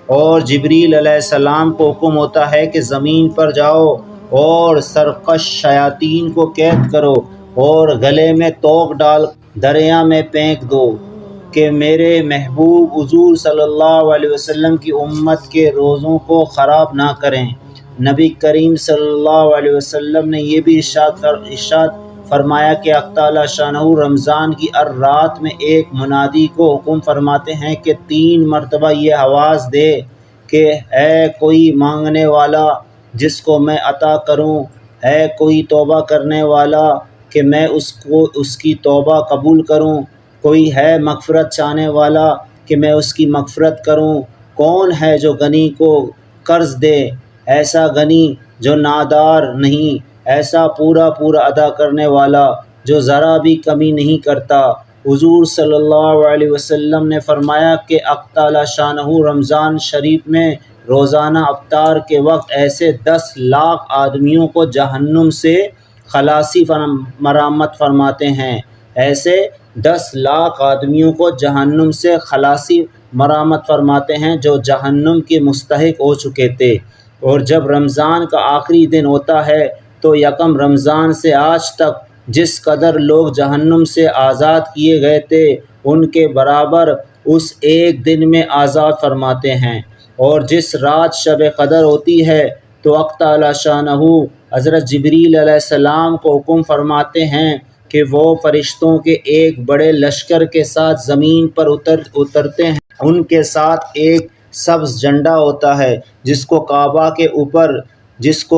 اور جبریل علیہ السلام کو حکم ہوتا ہے کہ زمین پر جاؤ اور سرکش شیاطین کو قید کرو اور گلے میں توق ڈال دریا میں پھینک دو کہ میرے محبوب حضور صلی اللہ علیہ وسلم کی امت کے روزوں کو خراب نہ کریں۔ نبی کریم صلی اللہ علیہ وسلم نے یہ بھی ارشاد فرمایا کہ حق تعالی شانہ رمضان کی ہر رات میں ایک منادی کو حکم فرماتے ہیں کہ 3 مرتبہ یہ آواز دے کہ اے کوئی مانگنے والا جس کو میں عطا کروں، ہے کوئی توبہ کرنے والا کہ میں اس کی توبہ قبول کروں، کوئی ہے مغفرت چاہنے والا کہ میں اس کی مغفرت کروں، کون ہے جو غنی کو قرض دے، ایسا غنی جو نادار نہیں، ایسا پورا ادا کرنے والا جو ذرا بھی کمی نہیں کرتا۔ حضور صلی اللہ علیہ وسلم نے فرمایا کہ حق تعالی شانہ رمضان شریف میں روزانہ افطار کے وقت ایسے 10 لاکھ آدمیوں کو جہنم سے خلاصی مرامت فرماتے ہیں، ایسے 10 لاکھ آدمیوں کو جہنم سے خلاصی مرامت فرماتے ہیں جو جہنم کے مستحق ہو چکے تھے۔ اور جب رمضان کا آخری دن ہوتا ہے تو یکم رمضان سے آج تک جس قدر لوگ جہنم سے آزاد کیے گئے تھے ان کے برابر اس ایک دن میں آزاد فرماتے ہیں۔ اور جس رات شب قدر ہوتی ہے تو حق تعالی شانہ حضرت جبریل علیہ السلام کو حکم فرماتے ہیں کہ وہ فرشتوں کے ایک بڑے لشکر کے ساتھ زمین پر اترتے ہیں۔ ان کے ساتھ ایک سبز جھنڈا ہوتا ہے جس کو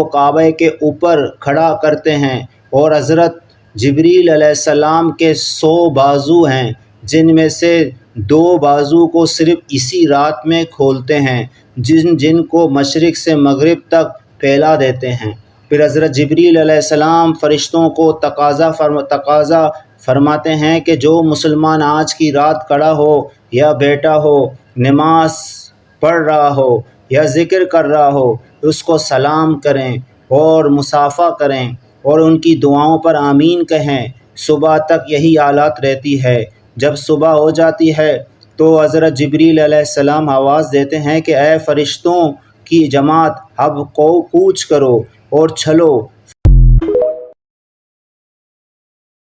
کعبہ کے اوپر کھڑا کرتے ہیں، اور حضرت جبریل علیہ السلام کے 100 بازو ہیں جن میں سے 2 بازو کو صرف اسی رات میں کھولتے ہیں جن کو مشرق سے مغرب تک پھیلا دیتے ہیں۔ پھر حضرت جبریل علیہ السلام فرشتوں کو تقاضا فرماتے ہیں کہ جو مسلمان آج کی رات کھڑا ہو یا بیٹھا ہو، نماز پڑھ رہا ہو یا ذکر کر رہا ہو، اس کو سلام کریں اور مصافحہ کریں اور ان کی دعاؤں پر آمین کہیں۔ صبح تک یہی حالات رہتی ہے۔ جب صبح ہو جاتی ہے تو حضرت جبریل علیہ السلام آواز دیتے ہیں کہ اے فرشتوں کی جماعت، اب کوچ کرو اور چلو